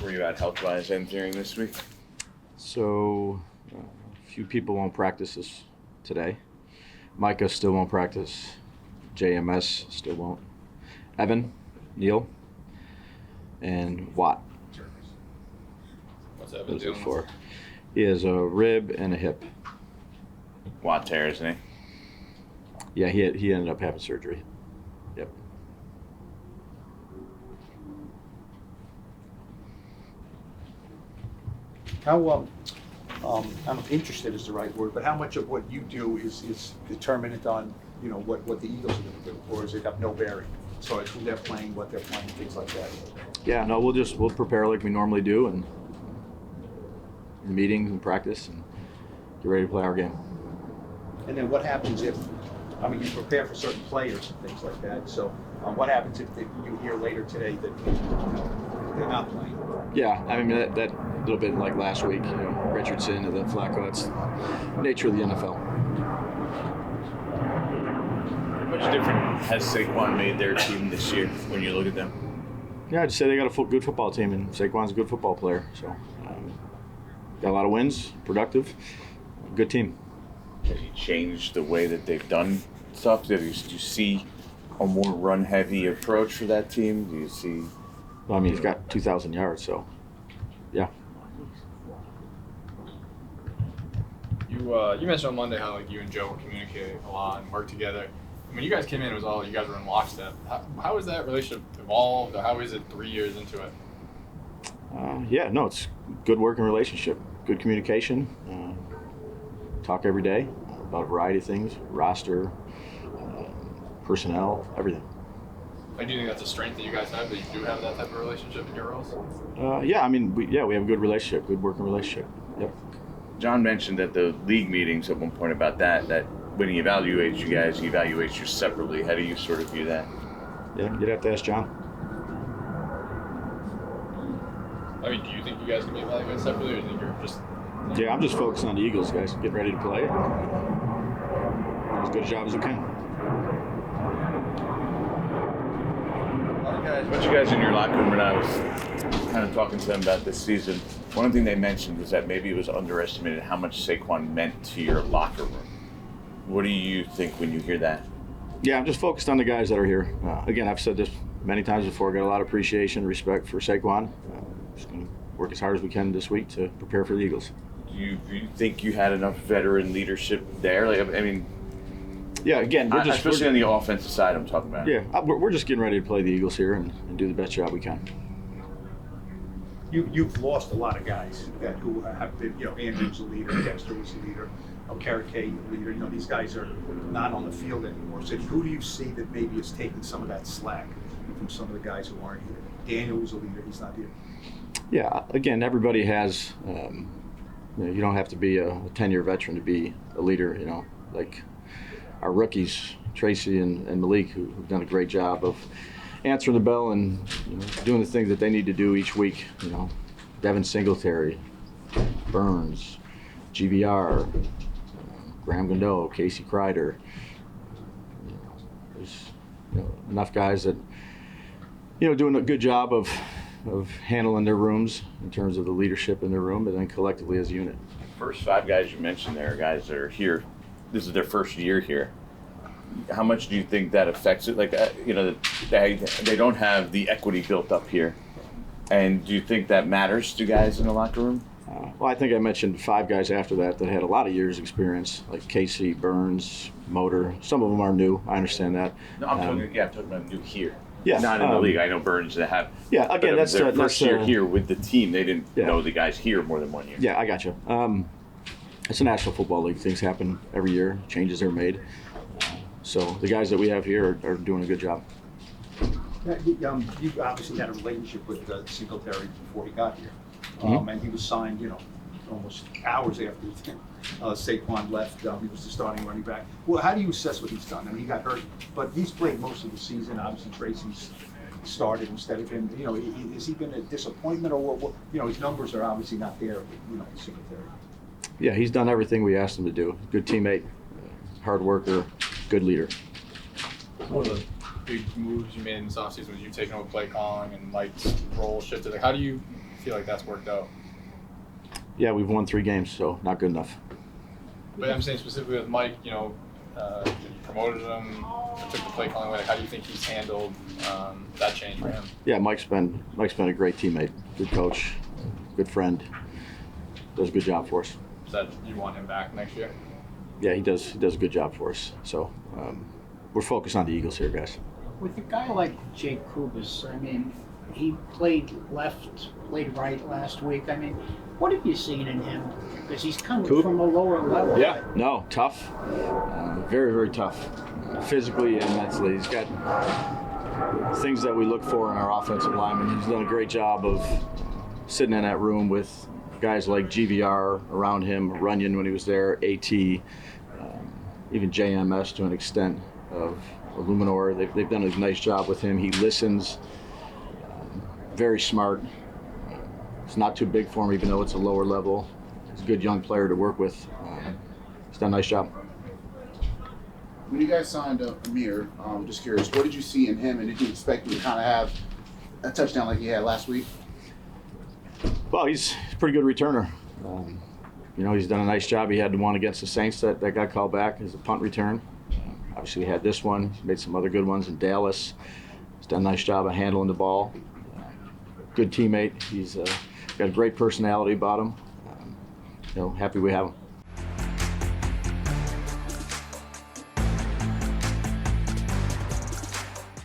were you at health-wise entering this week? So, a few people won't practice this today. Micah still won't practice. JMS still won't. Evan, Neil, and Watt. What's Evan Those are doing? four. He has a rib and a hip. Watt tear, isn't he? Yeah, he ended up having surgery. Yep. How, I'm interested is the right word, but how much of what you do is determinant on, what the Eagles are gonna do? Or is it have no bearing? So it's who they're playing, what they're playing, things like that? Yeah, no, we'll prepare like we normally do, and in meetings and practice, and get ready to play our game. And then what happens if, you prepare for certain players and things like that, so what happens if you hear later today that they're not playing? Yeah, I mean that little bit like last week, Richardson and then Flacco. That's the nature of the NFL. How much different has Saquon made their team this year when you look at them? Yeah, I'd say they got a good football team, and Saquon's a good football player. So, got a lot of wins, productive, good team. Has he changed the way that they've done stuff? Do you see a more run-heavy approach for that team? Do you see? Well, he's got 2,000 yards, so yeah. You mentioned on Monday how you and Joe were communicating a lot and work together. When you guys came in, it was all you guys were in lockstep. How has that relationship evolved, or how is it 3 years into it? Yeah, no, it's good working relationship, good communication. Talk every day about a variety of things, roster, personnel, everything. Do you think that's a strength that you guys have, that you do have that type of relationship in your roles? Yeah, we have a good relationship, good working relationship. Yep. John mentioned at the league meetings at one point about that when he evaluates you guys, he evaluates you separately. How do you sort of view that? Yeah, you'd have to ask John. Do you think you guys can be evaluated separately, or do you think you're just... Yeah, I'm just focused on the Eagles, guys. Getting ready to play. Do as good a job as we can. A bunch of guys in your locker room, and I was kind of talking to them about this season. One thing they mentioned was that maybe it was underestimated how much Saquon meant to your locker room. What do you think when you hear that? Yeah, I'm just focused on the guys that are here. Again, I've said this many times before. Got a lot of appreciation, respect for Saquon. Just going to work as hard as we can this week to prepare for the Eagles. Do you think you had enough veteran leadership there? Yeah, again, especially on the offensive side, I'm talking about. Yeah, we're just getting ready to play the Eagles here and do the best job we can. You've lost a lot of guys who have been, Andrew's a leader, Dexter was a leader, Carrick a leader. These guys are not on the field anymore. So who do you see that maybe is taking some of that slack from some of the guys who aren't here? Daniel was a leader, he's not here. Yeah, again, everybody has, you don't have to be a 10-year veteran to be a leader, like our rookies, Tracy and Malik, who've done a great job of answering the bell and doing the things that they need to do each week. Devin Singletary, Burns, GVR, Graham Gondot, Casey Kreider. There's enough guys that doing a good job of handling their rooms in terms of the leadership in their room, and then collectively as a unit. First 5 guys you mentioned there are guys that are here. This is their first year here. How much do you think that affects it? They don't have the equity built up here. And do you think that matters to guys in the locker room? Well, I think I mentioned 5 guys after that had a lot of years experience, like Casey, Burns, Motor. Some of them are new. I understand that. No, I'm talking about new here. Yeah, not in the league. I know Burns that have. Yeah, again, that's their first year here with the team. They didn't know the guys here more than 1 year. Yeah, I got you. It's a National Football League. Things happen every year. Changes are made. So the guys that we have here are doing a good job. You obviously had a relationship with Singletary before he got here. And he was signed, almost hours after Saquon left. He was the starting running back. Well, how do you assess what he's done? I mean, he got hurt, but he's played most of the season. Obviously, Tracy's started instead of him. Has he been a disappointment, or what? His numbers are obviously not there. Singletary. Yeah, he's done everything we asked him to do. Good teammate, hard worker, good leader. One of the big moves you made in this offseason was you taking over play calling and Mike's role shifted. How do you feel like that's worked out? Yeah, we've won 3 games, so not good enough. But I'm saying specifically with Mike, you promoted him, took the play calling away. How do you think he's handled that change for him? Yeah, Mike's been a great teammate, good coach, good friend. Does a good job for us. Is that you want him back next year? Yeah, he does a good job for us. So we're focused on the Eagles here, guys. With a guy like Jake Kubas, I mean, he played left, played right last week. I mean, what have you seen in him? Because he's coming from a lower level. Yeah, no, tough. Very, very tough. Physically and mentally. He's got things that we look for in our offensive lineman. He's done a great job of sitting in that room with guys like GVR around him, Runyon when he was there, AT, even JMS to an extent of Illuminor. They've done a nice job with him. He listens, very smart. It's not too big for him, even though it's a lower level. He's a good young player to work with. He's done a nice job. When you guys signed Amir, just curious, what did you see in him, and did you expect him to kind of have a touchdown like he had last week? Well, he's a pretty good returner. He's done a nice job. He had the one against the Saints that got called back as a punt return. Obviously, he had this one. He's made some other good ones in Dallas. He's done a nice job of handling the ball. Good teammate. He's got a great personality about him. Happy we have him.